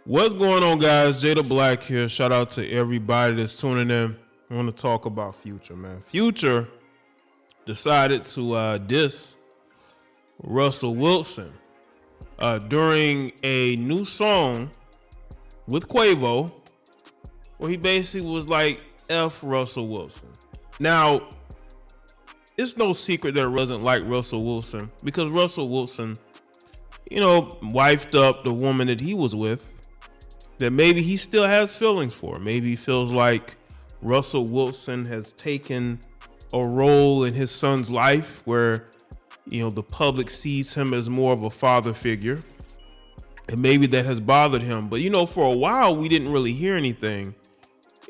What's going on, guys? Jada Black here. Shout out to everybody that's tuning in. I want to talk about Future, man. Future decided to diss Russell Wilson during a new song with Quavo, where he basically was like, F Russell Wilson. Now, it's no secret that it wasn't like Russell Wilson, because Russell Wilson, wifed up the woman that he was with, that maybe he still has feelings for. Maybe he feels like Russell Wilson has taken a role in his son's life where, the public sees him as more of a father figure. And maybe that has bothered him. But, for a while, we didn't really hear anything.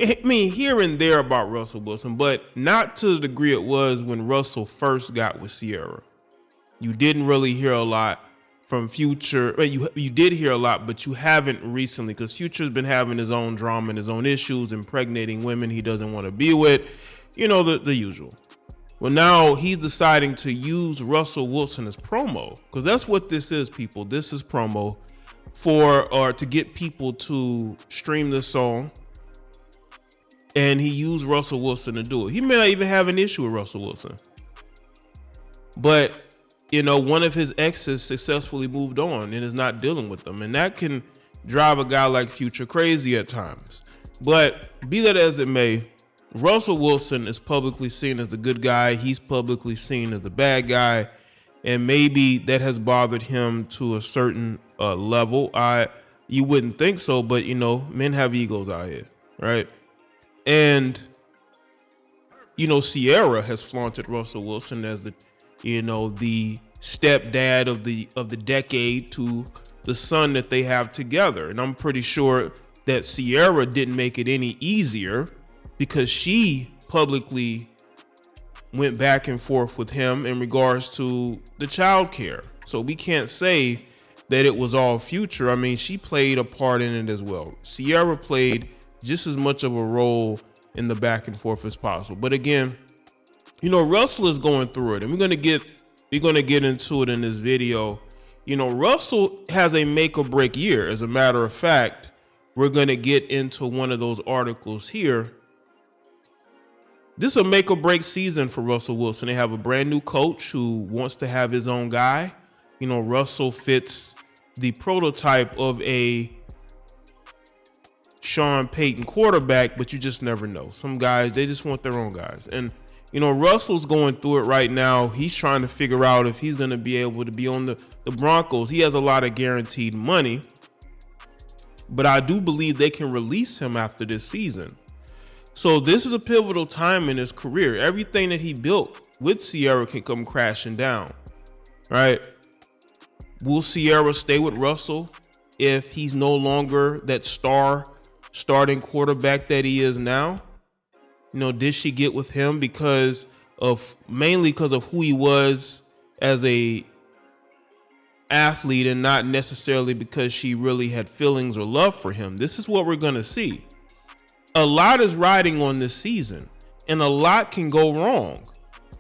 I mean, here and there about Russell Wilson, but not to the degree it was when Russell first got with Ciara. You didn't really hear a lot from Future. You did hear a lot, but you haven't recently, because Future's been having his own drama and his own issues, impregnating women he doesn't want to be with, the usual. Well, now he's deciding to use Russell Wilson as promo, because that's what this is, people. This is promo to get people to stream this song, and he used Russell Wilson to do it. He may not even have an issue with Russell Wilson, but one of his exes successfully moved on and is not dealing with them. And that can drive a guy like Future crazy at times. But be that as it may, Russell Wilson is publicly seen as the good guy. He's publicly seen as the bad guy. And maybe that has bothered him to a certain level. You wouldn't think so, but men have egos out here, right? And, Ciara has flaunted Russell Wilson as the stepdad of the decade to the son that they have together. And I'm pretty sure that Ciara didn't make it any easier, because she publicly went back and forth with him in regards to the child care. So we can't say that it was all Future. I mean, she played a part in it as well. Ciara played just as much of a role in the back and forth as possible. But again, Russell is going through it, and we're gonna get into it in this video. Russell has a make or break year. As a matter of fact, we're gonna get into one of those articles here. This is a make or break season for Russell Wilson. They have a brand new coach who wants to have his own guy. Russell fits the prototype of a Sean Payton quarterback, but you just never know. Some guys, they just want their own guys. And Russell's going through it right now. He's trying to figure out if he's going to be able to be on the Broncos. He has a lot of guaranteed money, but I do believe they can release him after this season. So this is a pivotal time in his career. Everything that he built with Ciara can come crashing down, right? Will Ciara stay with Russell if he's no longer that starting quarterback that he is now? Did she get with him mainly because of who he was as a athlete, and not necessarily because she really had feelings or love for him? This is what we're going to see. A lot is riding on this season, and a lot can go wrong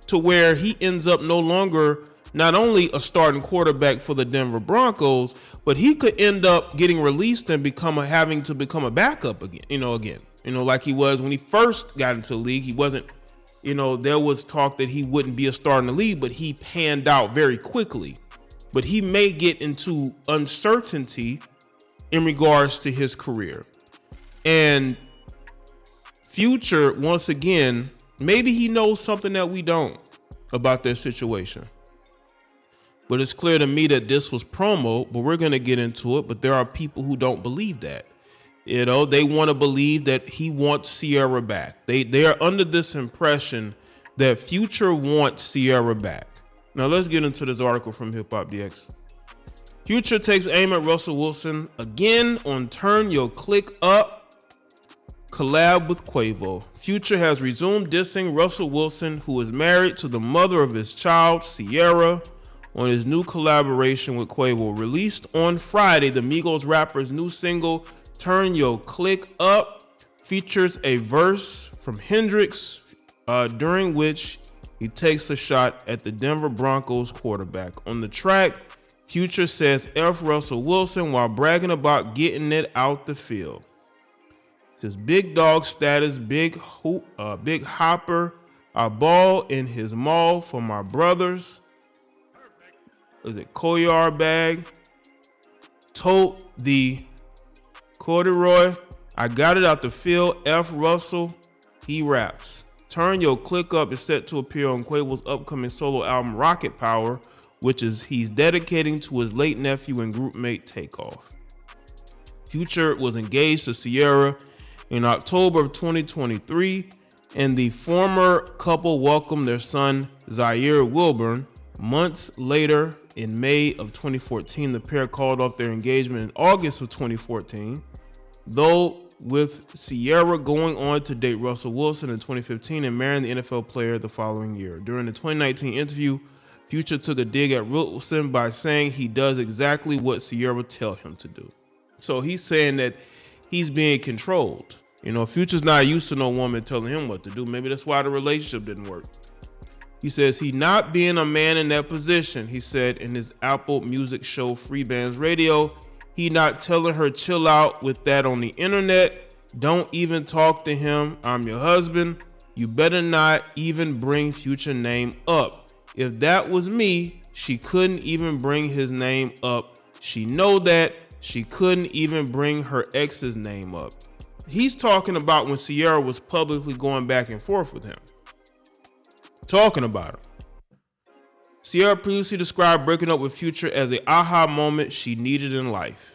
to where he ends up no longer not only a starting quarterback for the Denver Broncos, but he could end up getting released and having to become a backup again. Like he was when he first got into the league. He wasn't, there was talk that he wouldn't be a star in the league, but he panned out very quickly. But he may get into uncertainty in regards to his career. And Future, once again, maybe he knows something that we don't about their situation. But it's clear to me that this was promo, but we're going to get into it. But there are people who don't believe that. They want to believe that he wants Ciara back. They are under this impression that Future wants Ciara back. Now let's get into this article from Hip Hop DX. Future takes aim at Russell Wilson again on Turn Your Click Up collab with Quavo. Future has resumed dissing Russell Wilson, who is married to the mother of his child, Ciara, on his new collaboration with Quavo. Released on Friday, the Migos rapper's new single, Turn Your Click Up, features a verse from Hendrix, during which he takes a shot at the Denver Broncos quarterback. On the track, Future says F. Russell Wilson while bragging about getting it out the field. It says big dog status, big hopper. I ball in his mall for my brothers. Is it Koyar bag? Tote the corduroy. I got it out the field. F. Russell, he raps. Turn Your Click Up is set to appear on Quavo's upcoming solo album Rocket Power, which is he's dedicating to his late nephew and group mate Takeoff. Future was engaged to Ciara in October of 2023, and the former couple welcomed their son Jaye Wilburn. Months later, in May of 2014, the pair called off their engagement in August of 2014, though with Ciara going on to date Russell Wilson in 2015 and marrying the NFL player the following year. During the 2019 interview, Future took a dig at Wilson by saying he does exactly what Ciara tells him to do. So he's saying that he's being controlled. You know, Future's not used to no woman telling him what to do. Maybe that's why the relationship didn't work. He says he not being a man in that position. He said in his Apple Music show Free Bands Radio, he not telling her chill out with that on the internet. Don't even talk to him. I'm your husband. You better not even bring Future name up. If that was me, she couldn't even bring his name up. She know that. She couldn't even bring her ex's name up. He's talking about when Ciara was publicly going back and forth with him. Talking about him. Ciara previously described breaking up with Future as an aha moment she needed in life.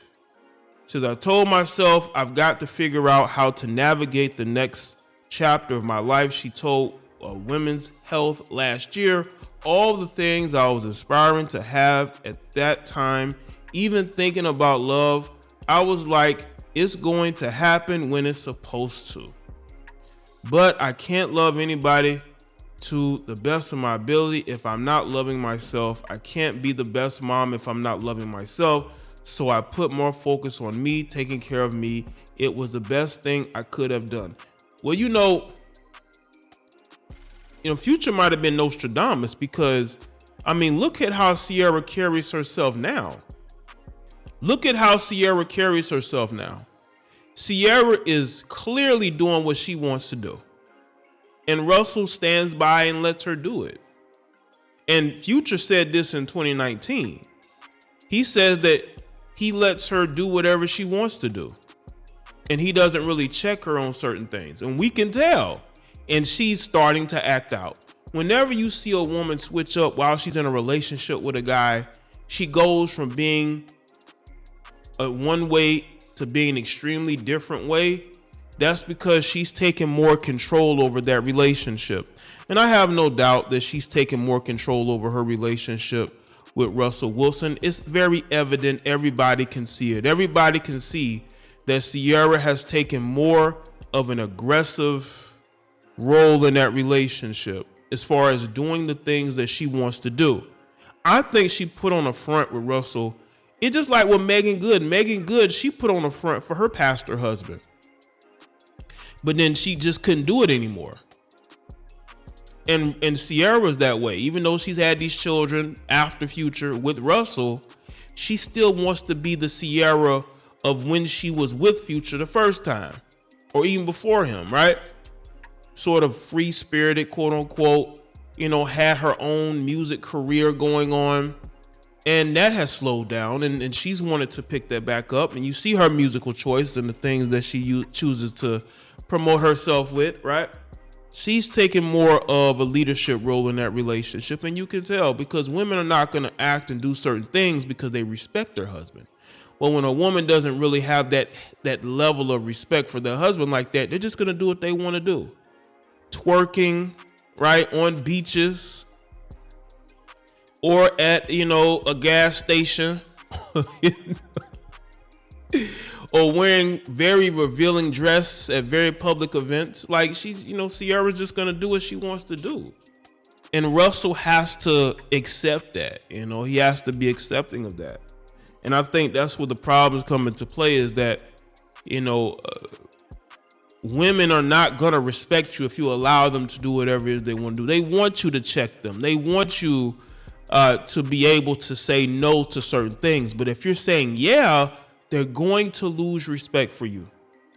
She says, I told myself I've got to figure out how to navigate the next chapter of my life. She told Women's Health last year, all the things I was aspiring to have at that time, even thinking about love, I was like, it's going to happen when it's supposed to. But I can't love anybody to the best of my ability if I'm not loving myself. I can't be the best mom if I'm not loving myself. So I put more focus on me, taking care of me. It was the best thing I could have done. Well, you know, Future might have been Nostradamus because, I mean, look at how Ciara carries herself now. Look at how Ciara carries herself now. Ciara is clearly doing what she wants to do. And Russell stands by and lets her do it. And Future said this in 2019. He says that he lets her do whatever she wants to do. And he doesn't really check her on certain things. And we can tell. And she's starting to act out. Whenever you see a woman switch up while she's in a relationship with a guy, she goes from being a one way to being an extremely different way. That's because she's taking more control over that relationship. And I have no doubt that she's taking more control over her relationship with Russell Wilson. It's very evident. Everybody can see it. Everybody can see that Ciara has taken more of an aggressive role in that relationship as far as doing the things that she wants to do. I think she put on a front with Russell. It's just like with Megan Good. Megan Good, she put on a front for her pastor husband. But then she just couldn't do it anymore. And Ciara's that way. Even though she's had these children after Future with Russell, she still wants to be the Ciara of when she was with Future the first time. Or even before him, right? Sort of free-spirited, quote unquote, had her own music career going on. And that has slowed down, and she's wanted to pick that back up. And you see her musical choices and the things that she chooses to promote herself with, right? She's taking more of a leadership role in that relationship, and you can tell because women are not going to act and do certain things because they respect their husband. Well, when a woman doesn't really have that level of respect for their husband like that, they're just going to do what they want to do. Twerking, right, on beaches or at, a gas station or wearing very revealing dress at very public events. Like she's, Ciara's just going to do what she wants to do. And Russell has to accept that, he has to be accepting of that. And I think that's where the problems come into play is that, women are not going to respect you if you allow them to do whatever it is they want to do. They want you to check them. They want you to be able to say no to certain things. But if you're saying yeah, they're going to lose respect for you.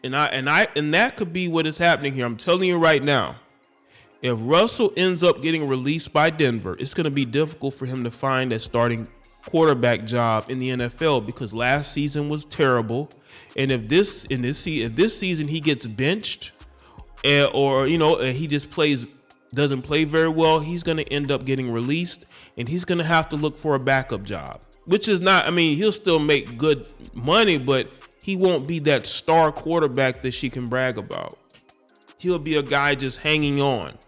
And that could be what is happening here. I'm telling you right now. If Russell ends up getting released by Denver, it's going to be difficult for him to find a starting quarterback job in the NFL, because last season was terrible. And if this season he gets benched, or he just doesn't play very well, he's going to end up getting released, and he's going to have to look for a backup job, which is not, he'll still make good money, but he won't be that star quarterback that she can brag about. He'll be a guy just hanging on,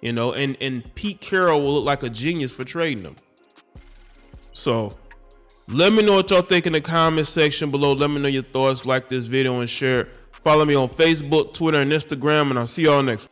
and Pete Carroll will look like a genius for trading him. So let me know what y'all think in the comment section below. Let me know your thoughts. Like this video and share it. Follow me on Facebook, Twitter, and Instagram, and I'll see y'all next.